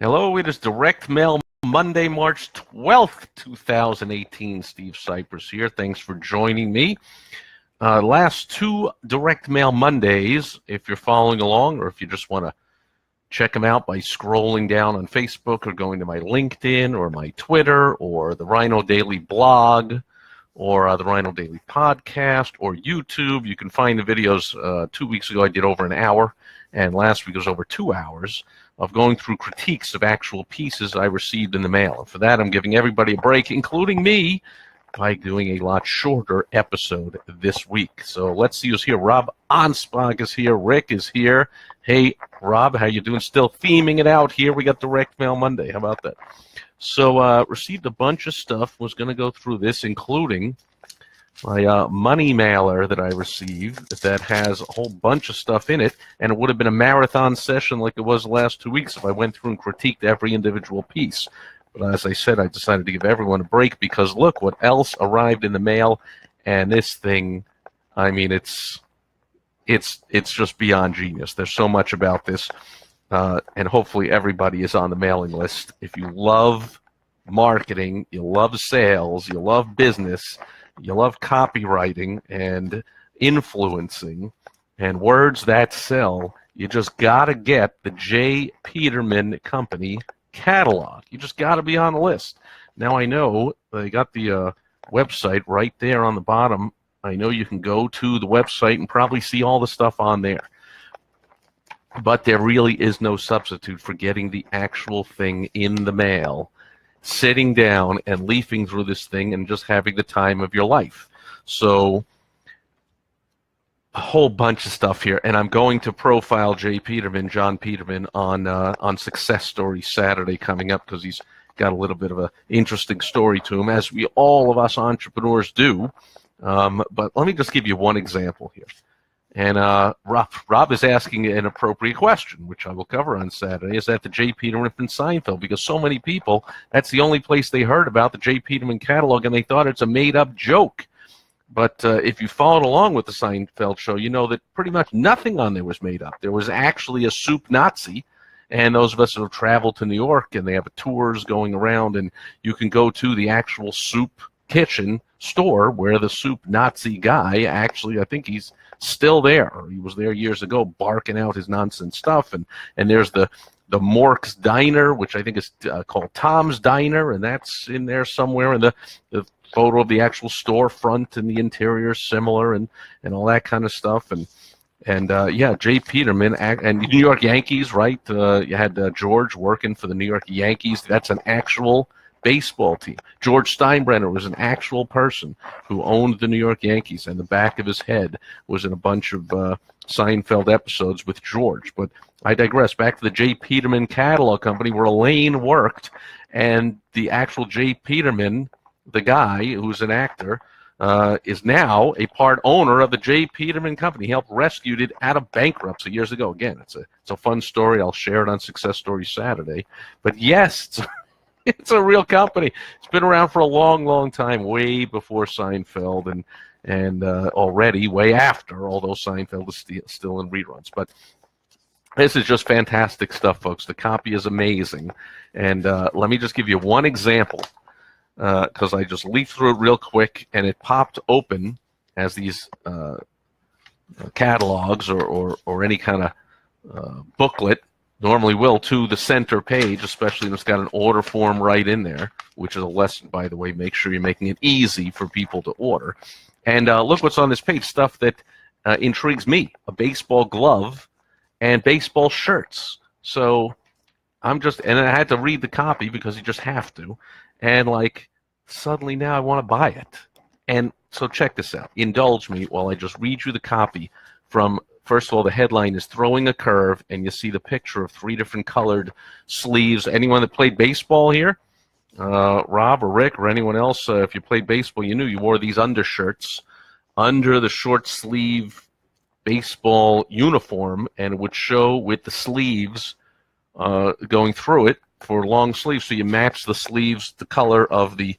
Hello, it is Direct Mail Monday, March 12th, 2018. Steve Sipress here. Thanks for joining me. Last two Direct Mail Mondays, if you're following along or if you just want to check them out by scrolling down on Facebook or going to my LinkedIn or my Twitter or the Rhino Daily blog or the Rhino Daily podcast or YouTube. You can find the videos. 2 weeks ago I did over an hour, and last week was over 2 hours of going through critiques of actual pieces I received in the mail. And for that, I'm giving everybody a break, including me, by doing a lot shorter episode this week. So let's see who's here. Rob Onspach is here. Rick is here. Hey, Rob, how you doing? Still theming it out here. We got Direct Mail Monday. How about that? So received a bunch of stuff. Was going to go through this, including my money mailer that I received that has a whole bunch of stuff in it, and it would have been a marathon session like it was the last 2 weeks if I went through and critiqued every individual piece. But as I said, I decided to give everyone a break because look what else arrived in the mail, and this thing, I mean, it's just beyond genius. There's so much about this, and hopefully everybody is on the mailing list. If you love marketing, you love sales, you love business, you love copywriting and influencing and words that sell, you just got to get the J. Peterman Company catalog. You just got to be on the list. Now I know they got the website right there on the bottom. I know you can go to the website and probably see all the stuff on there. But there really is no substitute for getting the actual thing in the mail, sitting down and leafing through this thing and just having the time of your life. So a whole bunch of stuff here, and I'm going to profile J. Peterman, John Peterman, on Success Story Saturday coming up because he's got a little bit of an interesting story to him, as we all of us entrepreneurs do. But let me just give you one example here. And Rob is asking an appropriate question, which I will cover on Saturday. Is that the J. Peterman from Seinfeld? Because so many people, that's the only place they heard about the J. Peterman catalog, and they thought it's a made-up joke. But if you followed along with the Seinfeld show, you know that pretty much nothing on there was made up. There was actually a soup Nazi, and those of us who have traveled to New York, and they have tours going around, and you can go to the actual soup kitchen store where the soup Nazi guy actually, I think he's still there. He was there years ago barking out his nonsense stuff. And there's the Mork's Diner, which I think is called Tom's Diner, and that's in there somewhere. And the photo of the actual storefront and the interior is similar, and all that kind of stuff. And yeah, J. Peterman and New York Yankees, right? You had George working for the New York Yankees. That's an actual baseball team. George Steinbrenner was an actual person who owned the New York Yankees, and the back of his head was in a bunch of Seinfeld episodes with George. But I digress. Back to the J. Peterman Catalog Company, where Elaine worked, and the actual J. Peterman, the guy who's an actor, is now a part owner of the J. Peterman Company. He helped rescue it out of bankruptcy years ago. Again, it's a fun story. I'll share it on Success Story Saturday. But yes, it's a real company. It's been around for a long, long time, way before Seinfeld, and already way after, although Seinfeld is still in reruns. But this is just fantastic stuff, folks. The copy is amazing. And let me just give you one example, because I just leafed through it real quick, and it popped open as these catalogs or any kind of booklet normally will, to the center page, especially when it's got an order form right in there, which is a lesson, by the way. Make sure you're making it easy for people to order. And look what's on this page, stuff that intrigues me: a baseball glove and baseball shirts. So and I had to read the copy because you just have to. And like, suddenly now I want to buy it. And so check this out. Indulge me while I just read you the copy from. First of all, the headline is Throwing a Curve, and you see the picture of 3 different colored sleeves. Anyone that played baseball here? Rob or Rick or anyone else, if you played baseball, you knew you wore these undershirts under the short sleeve baseball uniform, and it would show with the sleeves going through it for long sleeves. So you match the sleeves, the color of the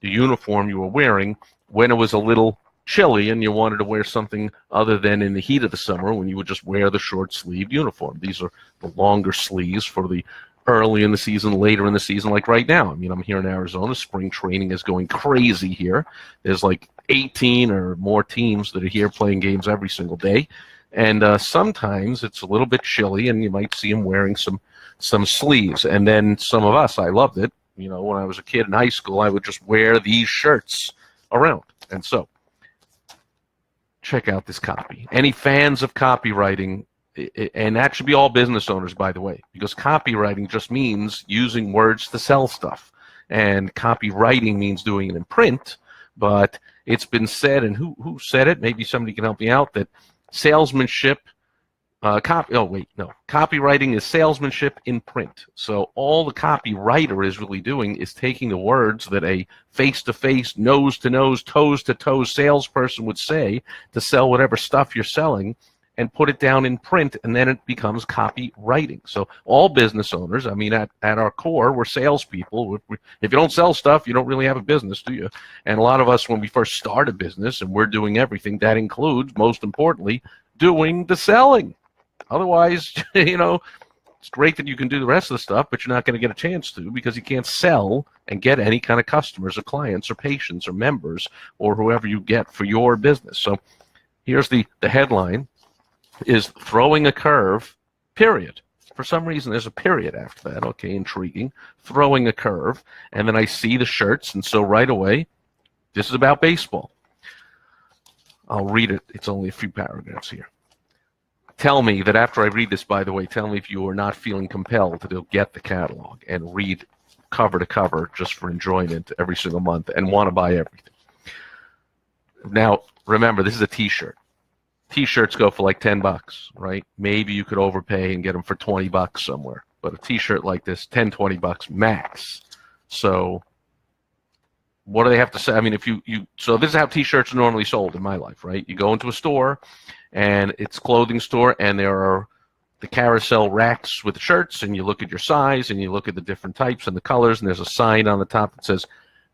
uniform you were wearing when it was a little chilly and you wanted to wear something other than in the heat of the summer when you would just wear the short-sleeved uniform. These are the longer sleeves for the early in the season, later in the season, like right now. I mean, I'm here in Arizona. Spring training is going crazy here. There's like 18 or more teams that are here playing games every single day. And sometimes it's a little bit chilly, and you might see them wearing some sleeves. And then some of us, I loved it. You know, when I was a kid in high school, I would just wear these shirts around. And so, check out this copy. Any fans of copywriting, and that should be all business owners, by the way, because copywriting just means using words to sell stuff. And copywriting means doing it in print, but it's been said, and who said it? Maybe somebody can help me out, that salesmanship, copywriting is salesmanship in print. So all the copywriter is really doing is taking the words that a face-to-face, nose-to-nose, toes-to-toes salesperson would say to sell whatever stuff you're selling, and put it down in print, and then it becomes copywriting. So all business owners, I mean, at our core, we're salespeople. If you don't sell stuff, you don't really have a business, do you? And a lot of us, when we first start a business and we're doing everything, that includes, most importantly, doing the selling. Otherwise, you know, it's great that you can do the rest of the stuff, but you're not going to get a chance to, because you can't sell and get any kind of customers or clients or patients or members or whoever you get for your business. So here's the headline. Is throwing a curve, period. For some reason, there's a period after that. Okay, intriguing. Throwing a curve. And then I see the shirts, and so right away, this is about baseball. I'll read it. It's only a few paragraphs here. Tell me that after I read this, by the way, tell me if you are not feeling compelled to get the catalog and read cover to cover just for enjoyment every single month and want to buy everything. Now, remember, this is a T-shirt. T-shirts go for like $10, right? Maybe you could overpay and get them for $20 somewhere. But a T-shirt like this, $10-20 max. So what do they have to say? I mean, if you so this is how T-shirts are normally sold in my life, right? You go into a store, and it's a clothing store, and there are the carousel racks with the shirts, and you look at your size, and you look at the different types and the colors, and there's a sign on the top that says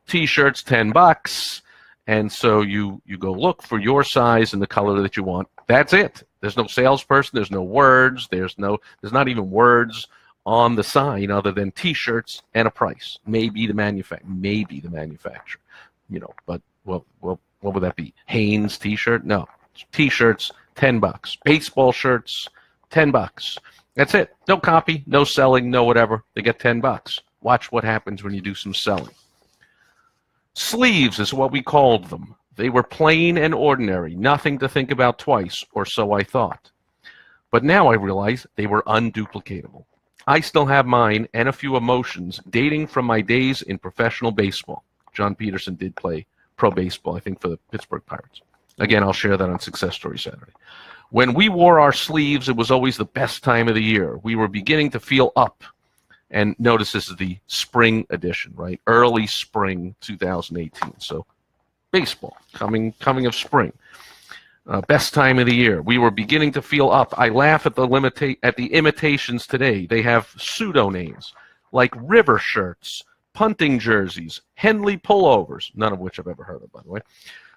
T-shirts $10. And so you go look for your size and the color that you want. That's it. There's no salesperson. There's no words. There's not even words on the sign other than T-shirts and a price. Maybe the manufacturer. You know, but what would that be? Hanes T-shirt? No. T-shirts, $10. Baseball shirts, $10. That's it. No copy, no selling, no whatever. They get $10. Watch what happens when you do some selling. Sleeves is what we called them. They were plain and ordinary, nothing to think about twice, or so I thought. But now I realize they were unduplicatable. I still have mine and a few emotions dating from my days in professional baseball. John Peterson did play pro baseball, I think, for the Pittsburgh Pirates. Again, I'll share that on Success Story Saturday. When we wore our sleeves, it was always the best time of the year. We were beginning to feel up. And notice this is the spring edition, right? Early spring 2018. So baseball, coming of spring. Best time of the year. We were beginning to feel up. I laugh at the imitations today. They have pseudo names like river shirts, punting jerseys, Henley pullovers, none of which I've ever heard of, by the way.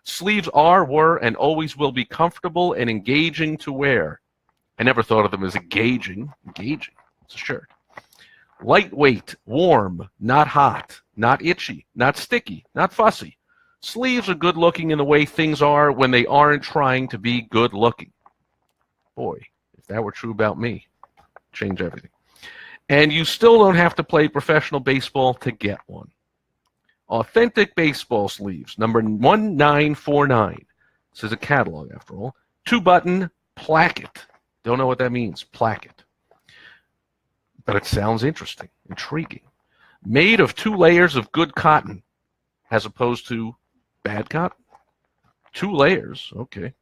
Sleeves are, were, and always will be comfortable and engaging to wear. I never thought of them as engaging. Engaging. It's a shirt. Lightweight, warm, not hot, not itchy, not sticky, not fussy. Sleeves are good looking in the way things are when they aren't trying to be good looking. Boy, if that were true about me, change everything. And you still don't have to play professional baseball to get one. Authentic baseball sleeves, number 1949. This is a catalog, after all. 2-button placket. Don't know what that means, placket. But it sounds interesting, intriguing. Made of 2 layers of good cotton, as opposed to bad cotton. 2 layers, okay.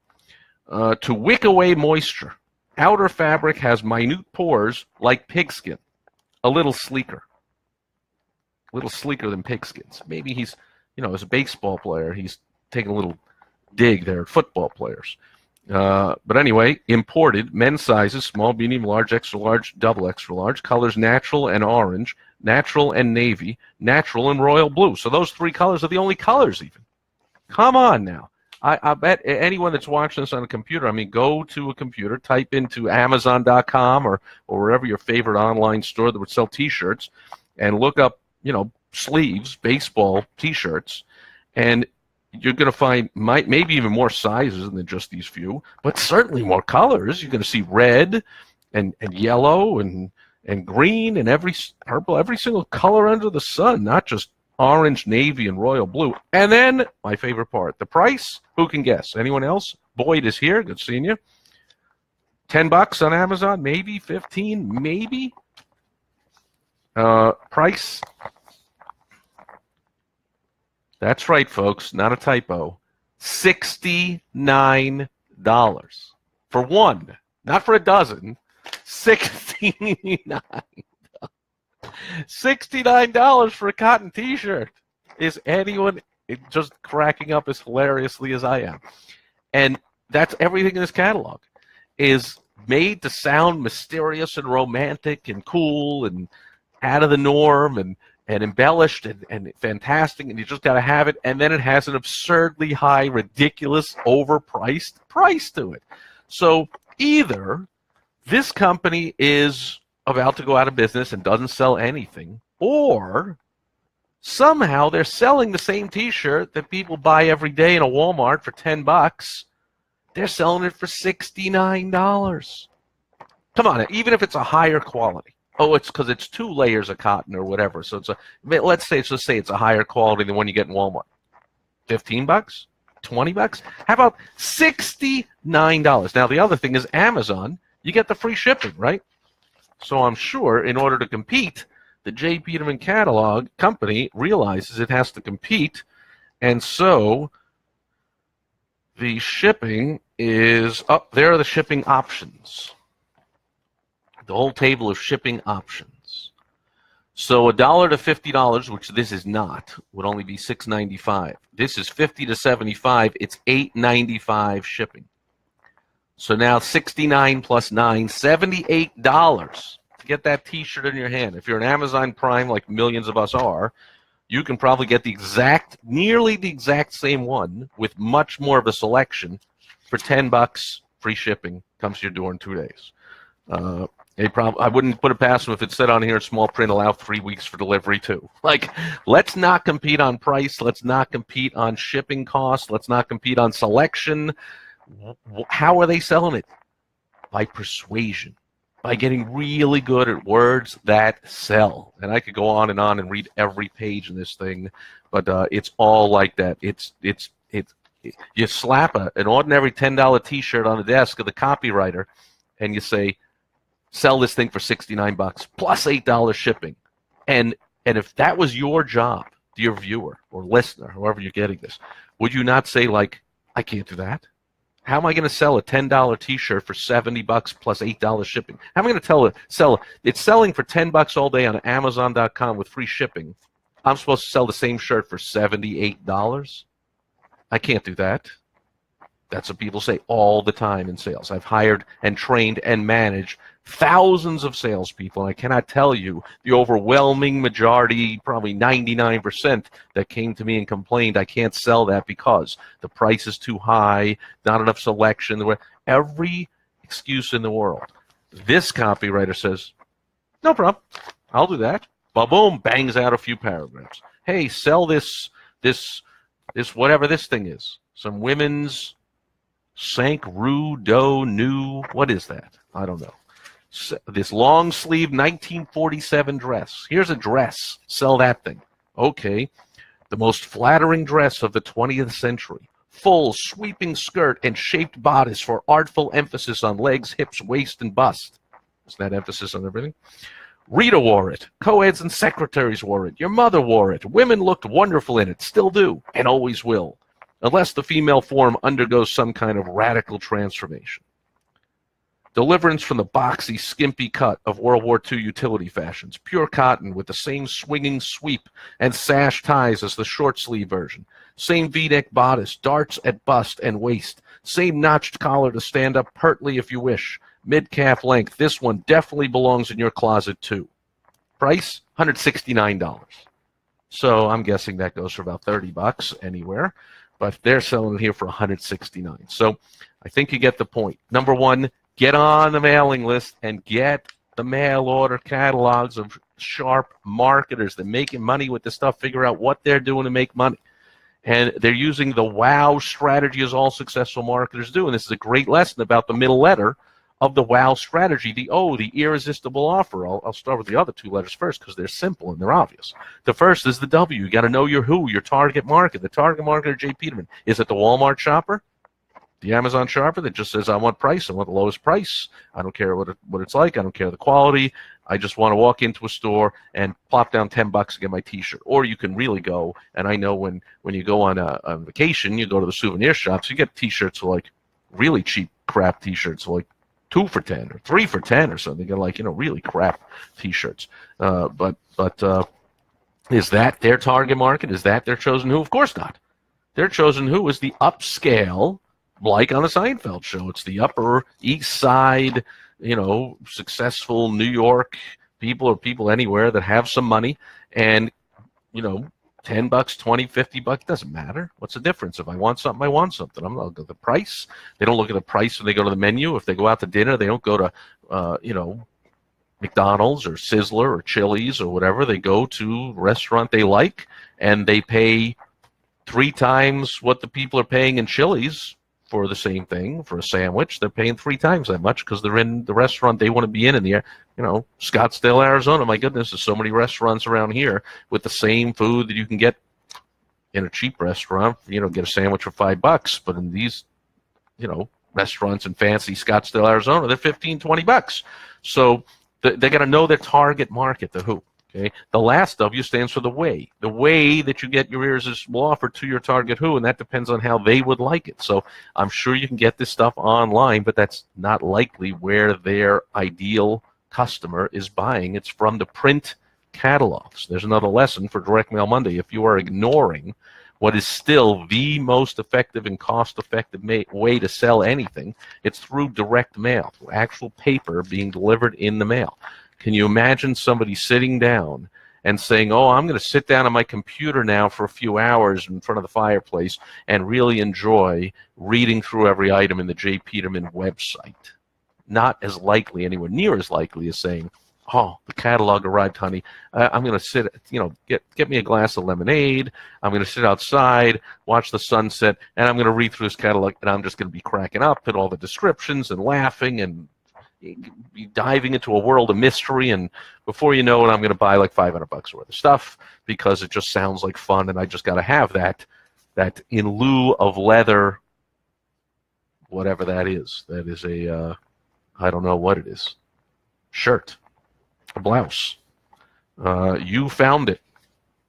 To wick away moisture. Outer fabric has minute pores like pigskin. A little sleeker. A little sleeker than pigskins. Maybe he's, as a baseball player, he's taking a little dig there at football players. But anyway, imported, men's sizes, small, medium, large, extra large, double extra large, colors natural and orange, natural and navy, natural and royal blue. So those 3 colors are the only colors even. Come on now. I bet anyone that's watching this on a computer, I mean, go to a computer, type into Amazon.com or wherever your favorite online store that would sell T-shirts, and look up, sleeves, baseball T-shirts, and you're going to find maybe even more sizes than just these few, but certainly more colors. You're going to see red and yellow and green and purple, every single color under the sun, not just orange, navy, and royal blue. And then my favorite part, the price. Who can guess? Anyone else? Boyd is here. Good seeing you. $10 on Amazon, maybe 15, maybe. Price. That's right, folks. Not a typo. $69 for one, not for a dozen. $69. $69 for a cotton T-shirt. Is anyone just cracking up as hilariously as I am? And that's everything in this catalog is made to sound mysterious and romantic and cool and out of the norm and embellished and fantastic, and you just got to have it. And then it has an absurdly high, ridiculous, overpriced price to it. So either this company is about to go out of business and doesn't sell anything, or somehow they're selling the same T-shirt that people buy every day in a Walmart for $10. They're selling it for $69. Come on, even if it's a higher quality. Oh, it's because it's 2 layers of cotton or whatever. So let's say it's a higher quality than one you get in Walmart. $15, $20. How about $69? Now the other thing is Amazon. You get the free shipping, right? So I'm sure in order to compete, the J. Peterman catalog company realizes it has to compete, and so the shipping is up. There are the shipping options. The whole table of shipping options. So $1 to $50, which this is not, would only be $6.95. This is $50 to $75. It's $8.95 shipping. So now 69 plus 9, $78 to get that T-shirt in your hand. If you're an Amazon Prime, like millions of us are, you can probably get nearly the exact same one with much more of a selection for $10. Free shipping comes to your door in 2 days. I wouldn't put it past them if it said on here in small print, allow 3 weeks for delivery too. Like, let's not compete on price. Let's not compete on shipping costs. Let's not compete on selection. How are they selling it? By persuasion, by getting really good at words that sell. And I could go on and read every page in this thing, but it's all like that. You slap an ordinary $10 T-shirt on the desk of the copywriter, and you say, sell this thing for $69 plus $8 shipping. And if that was your job, dear viewer or listener, however you're getting this, would you not say, like, I can't do that? How am I going to sell a $10 T-shirt for $70 plus $8 shipping? How am I going to sell it's selling for $10 all day on Amazon.com with free shipping? I'm supposed to sell the same shirt for $78? I can't do that. That's what people say all the time in sales. I've hired and trained and managed thousands of salespeople, and I cannot tell you the overwhelming majority, probably 99%, that came to me and complained, I can't sell that because the price is too high, not enough selection, every excuse in the world. This copywriter says, no problem, I'll do that. Boom, bangs out a few paragraphs. Hey, sell this whatever this thing is. Some women's Sank Rue Do New, what is that? I don't know. This long sleeve 1947 dress. Here's a dress. Sell that thing. Okay. The most flattering dress of the 20th century. Full sweeping skirt and shaped bodice for artful emphasis on legs, hips, waist, and bust. Isn't that emphasis on everything? Rita wore it. Co-eds and secretaries wore it. Your mother wore it. Women looked wonderful in it. Still do. And always will. Unless the female form undergoes some kind of radical transformation. Deliverance from the boxy, skimpy cut of World War II utility fashions. Pure cotton with the same swinging sweep and sash ties as the short sleeve version. Same V-neck bodice, darts at bust and waist. Same notched collar to stand up pertly if you wish. Mid-calf length. This one definitely belongs in your closet too. Price, $169. So I'm guessing that goes for about $30 anywhere. but they're selling it here for $169. So I think you get the point. Number one, get on the mailing list and get the mail order catalogs of sharp marketers that are making money with this stuff. Figure out what they're doing to make money. And they're using the WOW strategy as all successful marketers do. And this is a great lesson about the middle letter of the WOW strategy, the O, the irresistible offer. I'll start with the other two letters first because they're simple and they're obvious. The first is the W. You got to know your who, your target market. The target market, Jay Peterman. Is it the Walmart shopper? The Amazon shopper that just says, I want price, I want the lowest price. I don't care what it's like. I don't care the quality. I just want to walk into a store and plop down $10 and get my T-shirt. Or you can really go, and I know when you go on a vacation, you go to the souvenir shops, you get T-shirts for like really cheap crap T-shirts, like 2 for $10 or 3 for $10 or something. They're like, really crap T-shirts. But is that their target market? Is that their chosen who? Of course not. Their chosen who is the upscale, like on the Seinfeld show. It's the Upper East Side, successful New York people or people anywhere that have some money, and $10, $20, $50 doesn't matter. What's the difference? If I want something, I want something. I'm not looking at the price. They don't look at the price when they go to the menu. If they go out to dinner, they don't go to McDonald's or Sizzler or Chili's or whatever. They go to a restaurant they like, and they pay 3 times what the people are paying in Chili's for the same thing. For a sandwich, they're paying 3 times that much because they're in the restaurant they want to be in the Scottsdale, Arizona. My goodness, there's so many restaurants around here with the same food that you can get in a cheap restaurant. Get a sandwich for $5, but in these, restaurants in fancy Scottsdale, Arizona, they're $15, $20. So they got to know their target market, the who. Okay. The last W stands for the way that you get your irresistible offer to your target who, and that depends on how they would like it. So I'm sure you can get this stuff online, but that's not likely where their ideal customer is buying. It's from the print catalogs. There's another lesson for Direct Mail Monday. If you are ignoring what is still the most effective and cost-effective way to sell anything, it's through direct mail, through actual paper being delivered in the mail. Can you imagine somebody sitting down and saying, I'm going to sit down on my computer now for a few hours in front of the fireplace and really enjoy reading through every item in the J. Peterman website? Not as likely, anywhere near as likely as saying, the catalog arrived, honey. I'm going to sit, get me a glass of lemonade. I'm going to sit outside, watch the sunset, and I'm going to read through this catalog, and I'm just going to be cracking up at all the descriptions and laughing and diving into a world of mystery, and before you know it, I'm going to buy like $500 worth of stuff because it just sounds like fun, and I just got to have that in lieu of leather, whatever that is. That is a I don't know what it is. Shirt, a blouse. You found it.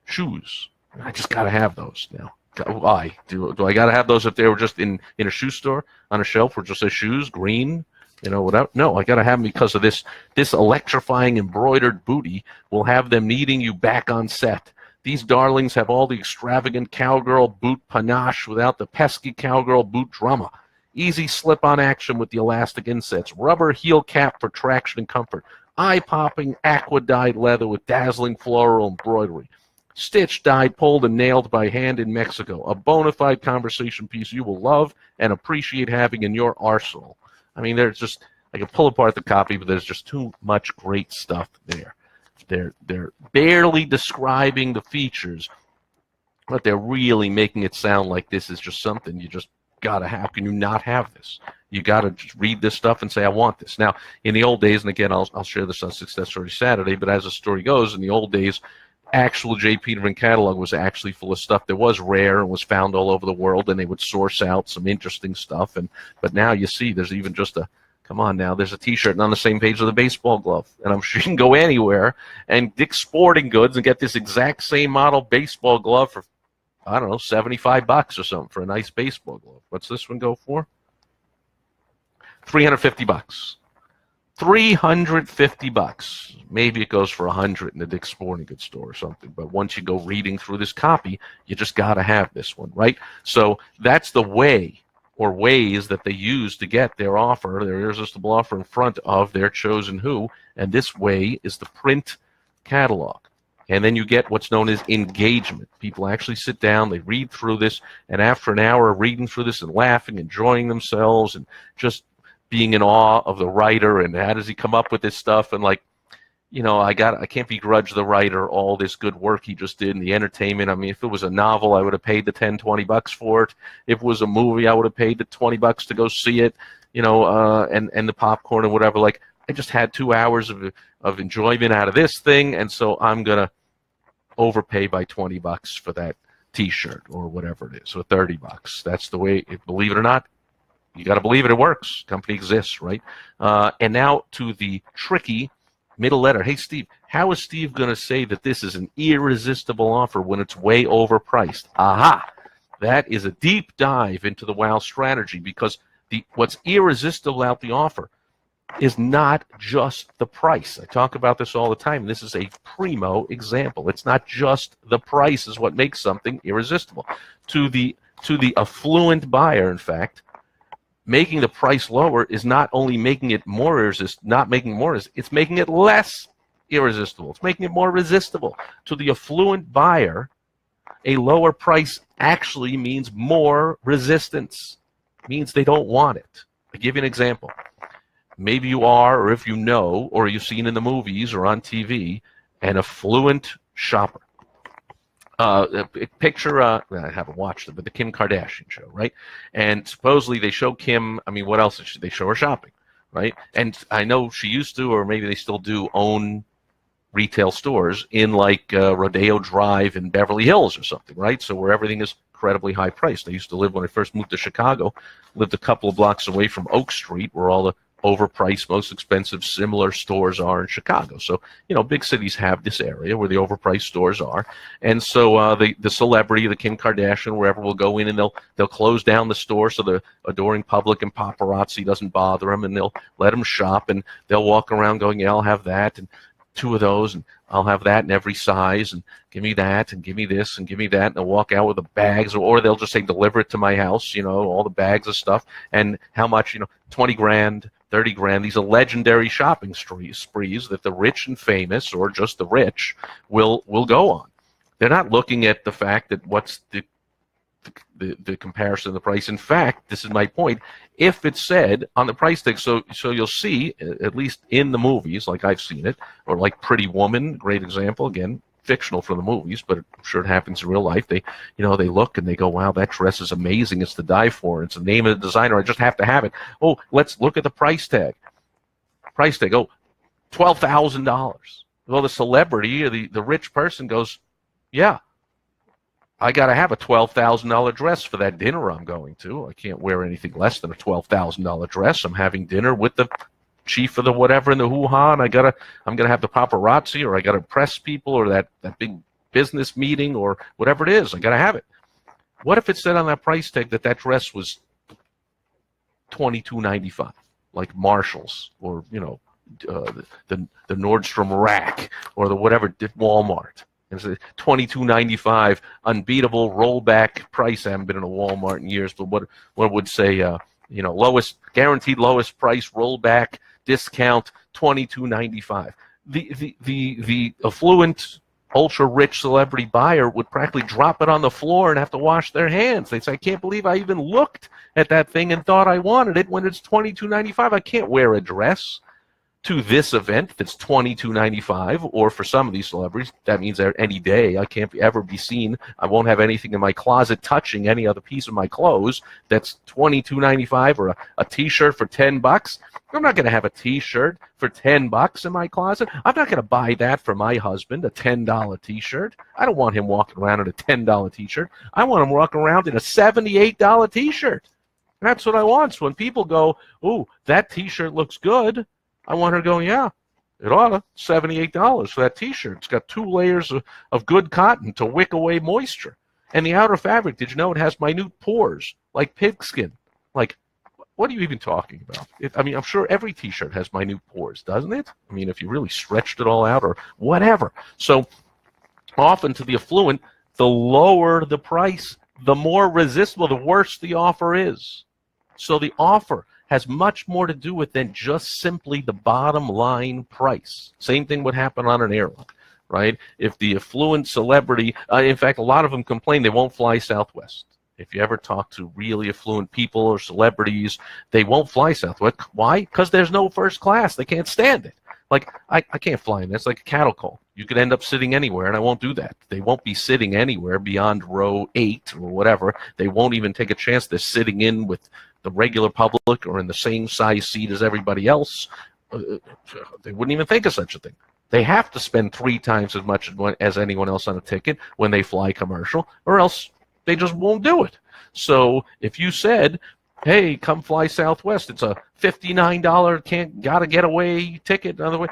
Shoes. I just got to have those now. Why do I got to have those if they were just in a shoe store on a shelf where it just says shoes, green? Without, no, I got to have them because of this electrifying embroidered booty will have them needing you back on set. These darlings have all the extravagant cowgirl boot panache without the pesky cowgirl boot drama. Easy slip-on action with the elastic insets. Rubber heel cap for traction and comfort. Eye-popping aqua-dyed leather with dazzling floral embroidery. Stitched, dyed, pulled, and nailed by hand in Mexico. A bona fide conversation piece you will love and appreciate having in your arsenal. I mean, there's just, I can pull apart the copy, but there's just too much great stuff there. They're barely describing the features, but they're really making it sound like this is just something you just got to have. How can you not have this? You got to just read this stuff and say, I want this. Now, in the old days, and again, I'll share this on Success Story Saturday, but as the story goes, in the old days, actual J. Peterman catalog was actually full of stuff that was rare and was found all over the world, and they would source out some interesting stuff. But now you see there's even just come on now, there's a T-shirt on the same page with a baseball glove. And I'm sure you can go anywhere and Dick's Sporting Goods and get this exact same model baseball glove for, I don't know, $75 or something for a nice baseball glove. What's this one go for? $350. $350. Maybe it goes for $100 in the Dick's Sporting Goods store or something. But once you go reading through this copy, you just got to have this one, right? So that's the way or ways that they use to get their offer, their irresistible offer in front of their chosen who. And this way is the print catalog. And then you get what's known as engagement. People actually sit down, they read through this, and after an hour of reading through this and laughing, enjoying themselves, and just being in awe of the writer and how does he come up with this stuff, and like, you know, I can't begrudge the writer all this good work he just did in the entertainment. I mean, if it was a novel, I would have paid the $10-20 for it. If it was a movie, I would have paid the $20 to go see it, you know, and the popcorn and whatever. Like, I just had 2 hours of enjoyment out of this thing, and so I'm gonna overpay by $20 for that T-shirt or whatever it is, or $30. That's the way. Believe it or not, you got to believe it. It works. Company exists, right? And now to the tricky middle letter. Hey, Steve, how is Steve going to say that this is an irresistible offer when it's way overpriced? Aha! That is a deep dive into the WOW strategy, because what's irresistible about the offer is not just the price. I talk about this all the time. This is a primo example. It's not just the price is what makes something irresistible. To the affluent buyer, in fact, making the price lower is not only making it more irresistible, it's making it less irresistible. It's making it more resistible. To the affluent buyer, a lower price actually means more resistance. It means they don't want it. I'll give you an example. Maybe you are, or if you know, or you've seen in the movies or on TV, an affluent shopper. Picture, I haven't watched it, but the Kim Kardashian show, right? And supposedly they show Kim, I mean, what else should they show her shopping, right? And I know she used to, or maybe they still do, own retail stores in like Rodeo Drive in Beverly Hills or something, right? So where everything is incredibly high priced. I used to live, when I first moved to Chicago, lived a couple of blocks away from Oak Street, where all the overpriced, most expensive, similar stores are in Chicago. So, you know, big cities have this area where the overpriced stores are. And so the celebrity, the Kim Kardashian, wherever, will go in and they'll close down the store so the adoring public and paparazzi doesn't bother them, and they'll let them shop, and they'll walk around going, yeah, I'll have that, and 2 of those, and I'll have that in every size, and give me that, and give me this, and give me that, and they'll walk out with the bags, or they'll just say, deliver it to my house, you know, all the bags of stuff, and how much, you know, 20 grand, 30 grand. These are legendary shopping sprees that the rich and famous, or just the rich, will go on. They're not looking at the fact that what's the comparison of the price. In fact, this is my point, if it said on the price tag, so you'll see, at least in the movies, like I've seen it, or like Pretty Woman, great example, again, fictional from the movies, but I'm sure it happens in real life. They look and they go, wow, that dress is amazing. It's to die for. It's the name of the designer. I just have to have it. Oh, let's look at the price tag. Price tag, oh, $12,000. Well, the celebrity or the rich person goes, yeah, I got to have a $12,000 dress for that dinner I'm going to. I can't wear anything less than a $12,000 dress. I'm having dinner with the chief of the whatever in the hoo-ha, and I'm gonna have the paparazzi, or I gotta press people, or that big business meeting, or whatever it is. I gotta have it. What if it said on that price tag that dress was $22.95, like Marshalls, or you know, the Nordstrom Rack, or the whatever, Walmart? It's a $22.95 unbeatable rollback price. I haven't been in a Walmart in years, but what would say, you know, lowest guaranteed lowest price rollback discount, $22.95. The affluent, ultra rich celebrity buyer would practically drop it on the floor and have to wash their hands. They'd say, I can't believe I even looked at that thing and thought I wanted it when it's $22.95. I can't wear a dress to this event that's $22.95, or for some of these celebrities, that means any day. I can't ever be seen. I won't have anything in my closet touching any other piece of my clothes that's $22.95, or a T-shirt for $10. I'm not going to have a T-shirt for $10 in my closet. I'm not going to buy that for my husband, a $10 T-shirt. I don't want him walking around in a $10 T-shirt. I want him walking around in a $78 T-shirt. That's what I want. So when people go, ooh, that T-shirt looks good, I want her going, yeah, it ought to. $78 for that T-shirt. It's got 2 layers of good cotton to wick away moisture. And the outer fabric, did you know it has minute pores, like pigskin? Like, what are you even talking about? I mean, I'm sure every T-shirt has minute pores, doesn't it? I mean, if you really stretched it all out or whatever. So often to the affluent, the lower the price, the more resistible, the worse the offer is. So the offer has much more to do with than just simply the bottom line price. Same thing would happen on an airline. right? If the affluent celebrity, in fact, a lot of them complain they won't fly Southwest. If you ever talk to really affluent people or celebrities, they won't fly Southwest. Why? Because there's no first class. They can't stand it. Like, I can't fly in. That's like a cattle call. You could end up sitting anywhere, and I won't do that. They won't be sitting anywhere beyond row 8 or whatever. They won't even take a chance. They're sitting in with the regular public or in the same size seat as everybody else. They wouldn't even think of such a thing. They have to spend 3 times as much as anyone else on a ticket when they fly commercial, or else they just won't do it. So if you said, hey, come fly Southwest, it's a $59 gotta get away ticket another way,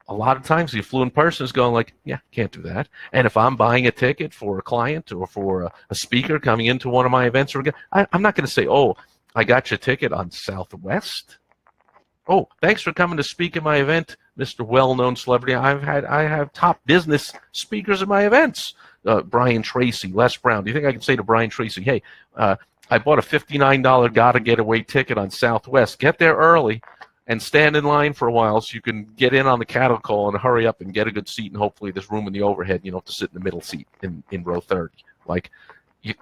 a lot of times the affluent person is going like, yeah, can't do that. And if I'm buying a ticket for a client or for a speaker coming into one of my events, I'm not going to say, oh, I got your ticket on Southwest. Oh, thanks for coming to speak at my event, Mr. Well-known celebrity. I have top business speakers at my events. Brian Tracy, Les Brown. Do you think I can say to Brian Tracy, hey, I bought a $59 gotta get away ticket on Southwest. Get there early and stand in line for a while so you can get in on the cattle call and hurry up and get a good seat, and hopefully there's room in the overhead. You don't have to sit in the middle seat in row 30. Like,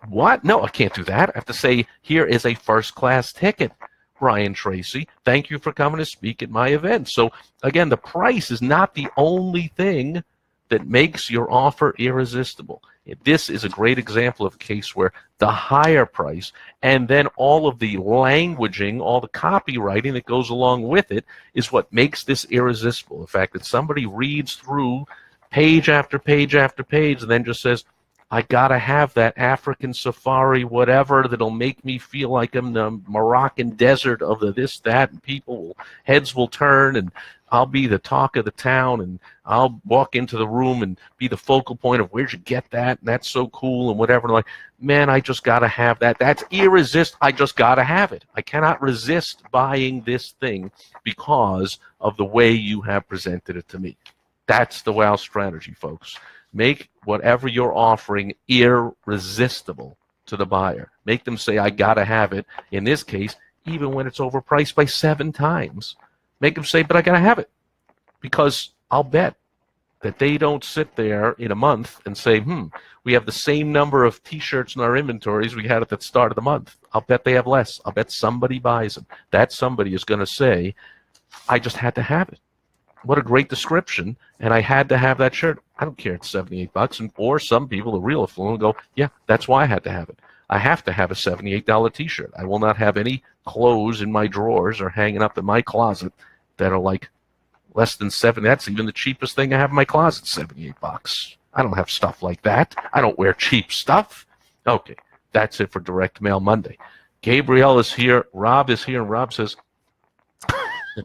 what? No, I can't do that. I have to say, here is a first-class ticket, Brian Tracy. Thank you for coming to speak at my event. So, again, the price is not the only thing that makes your offer irresistible. This is a great example of a case where the higher price and then all of the languaging, all the copywriting that goes along with it is what makes this irresistible. The fact that somebody reads through page after page after page and then just says, I gotta have that African safari, whatever, that'll make me feel like I'm in the Moroccan desert of the this, that, and heads will turn, and I'll be the talk of the town, and I'll walk into the room and be the focal point of where'd you get that, and that's so cool, and whatever. And like, man, I just gotta have that. That's irresistible. I just gotta have it. I cannot resist buying this thing because of the way you have presented it to me. That's the WOW strategy, folks. Make whatever you're offering irresistible to the buyer. Make them say, I gotta have it. In this case, even when it's overpriced by 7 times, make them say, but I gotta have it. Because I'll bet that they don't sit there in a month and say, we have the same number of T-shirts in our inventories we had at the start of the month. I'll bet they have less. I'll bet somebody buys them. That somebody is going to say, I just had to have it. What a great description, and I had to have that shirt. I don't care, it's $78. Or some people, the real affluent, go, yeah, that's why I had to have it. I have to have a $78 T-shirt. I will not have any clothes in my drawers or hanging up in my closet that are like less than $70. That's even the cheapest thing I have in my closet, $78. I don't have stuff like that. I don't wear cheap stuff. Okay, that's it for Direct Mail Monday. Gabrielle is here. Rob is here, and Rob says,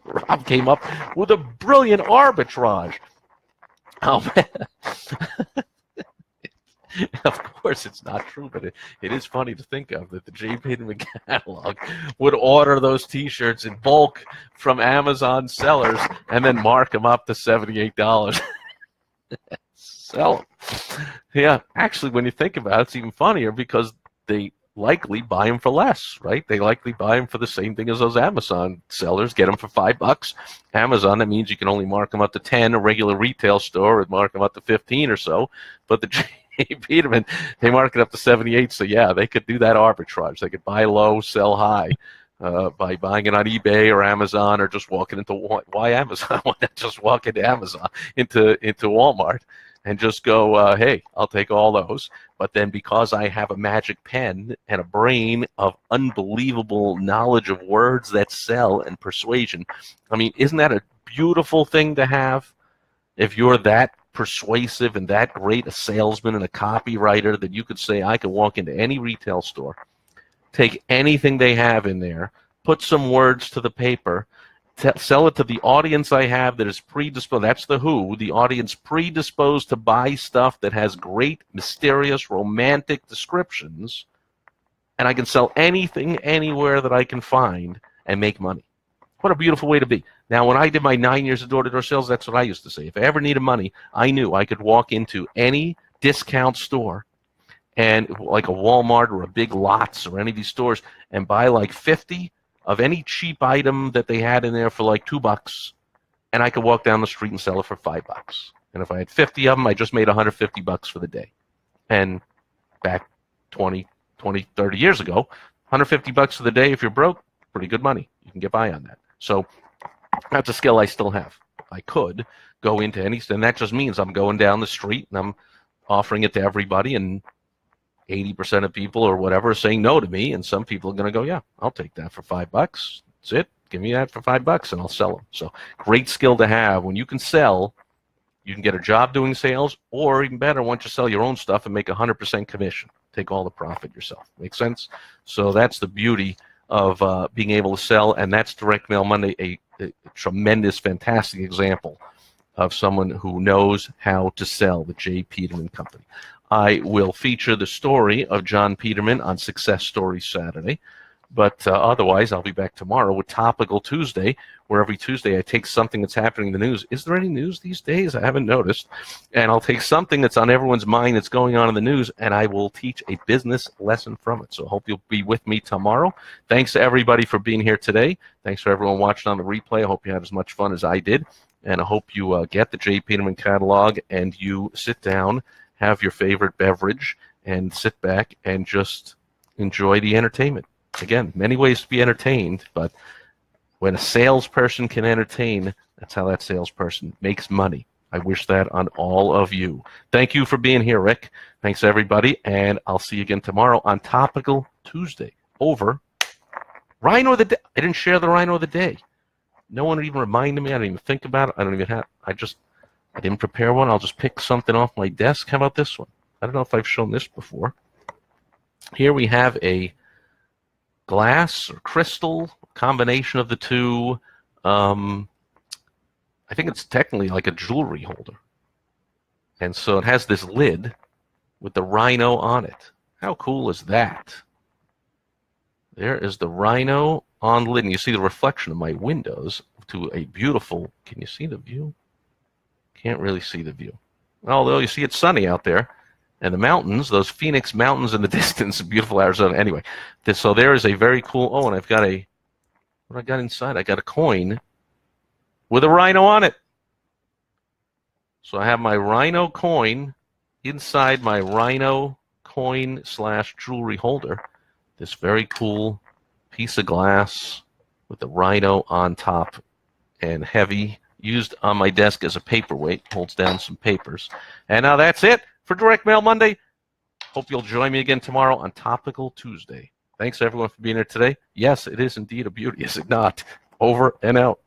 Rob came up with a brilliant arbitrage. Oh, man. Of course, it's not true, but it is funny to think of that the J. Peterman catalog would order those T-shirts in bulk from Amazon sellers and then mark them up to $78. Sell them. Yeah, actually, when you think about it, it's even funnier because they likely buy them for less, right? They likely buy them for the same thing as those Amazon sellers. Get them for $5. Amazon, that means you can only mark them up to 10. A regular retail store would mark them up to 15 or so. But the J. Peterman, they mark it up to 78. So yeah, they could do that arbitrage. They could buy low, sell high by buying it on eBay or Amazon, or just walking into why Amazon? Why not just walk into Amazon, into Walmart, and just go, hey, I'll take all those. But then because I have a magic pen and a brain of unbelievable knowledge of words that sell and persuasion, I mean, isn't that a beautiful thing to have? If you're that persuasive and that great a salesman and a copywriter that you could say, I could walk into any retail store, take anything they have in there, put some words to the paper, sell it to the audience I have that is predisposed. That's the who, the audience predisposed to buy stuff that has great, mysterious, romantic descriptions, and I can sell anything anywhere that I can find and make money. What a beautiful way to be. Now, when I did my 9 years of door-to-door sales, that's what I used to say. If I ever needed money, I knew I could walk into any discount store, and like a Walmart or a Big Lots or any of these stores, and buy like 50 of any cheap item that they had in there for like $2, and I could walk down the street and sell it for $5. And if I had 50 of them, I just made $150 for the day. And back 20, 30 years ago, $150 for the day, if you're broke, pretty good money. You can get by on that. So that's a skill I still have. I could go into any, and that just means I'm going down the street and I'm offering it to everybody, and 80% of people or whatever are saying no to me, and some people are going to go, yeah, I'll take that for $5. That's it. Give me that for $5 and I'll sell them. So great skill to have. When you can sell, you can get a job doing sales, or even better, once you sell your own stuff and make 100% commission. Take all the profit yourself. Make sense? So that's the beauty of being able to sell, and that's Direct Mail Monday, a tremendous, fantastic example of someone who knows how to sell, the J. Peterman Company. I will feature the story of John Peterman on Success Stories Saturday. But otherwise, I'll be back tomorrow with Topical Tuesday, where every Tuesday I take something that's happening in the news. Is there any news these days? I haven't noticed. And I'll take something that's on everyone's mind that's going on in the news, and I will teach a business lesson from it. So I hope you'll be with me tomorrow. Thanks to everybody for being here today. Thanks for everyone watching on the replay. I hope you had as much fun as I did. And I hope you get the J. Peterman catalog and you sit down, have your favorite beverage, and sit back and just enjoy the entertainment. Again, many ways to be entertained, but when a salesperson can entertain, that's how that salesperson makes money. I wish that on all of you. Thank you for being here, Rick. Thanks, everybody, and I'll see you again tomorrow on Topical Tuesday. Over. Rhino of the Day. I didn't share the Rhino of the Day. No one even reminded me. I didn't even think about it. I didn't prepare one. I'll just pick something off my desk. How about this one? I don't know if I've shown this before. Here we have a glass or crystal, combination of the two. I think it's technically like a jewelry holder. And so it has this lid with the Rhino on it. How cool is that? There is the Rhino on the lid. And you see the reflection of my windows to a beautiful, can you see the view? Can't really see the view. Although you see it's sunny out there. And the mountains, those Phoenix Mountains in the distance, beautiful Arizona. Anyway, so there is a very cool, oh, and I've got what I got inside? I got a coin with a Rhino on it. So I have my Rhino coin inside my Rhino coin / jewelry holder. This very cool piece of glass with the Rhino on top and heavy, used on my desk as a paperweight, holds down some papers. And now that's it for Direct Mail Monday. Hope you'll join me again tomorrow on Topical Tuesday. Thanks, everyone, for being here today. Yes, it is indeed a beauty, is it not? Over and out.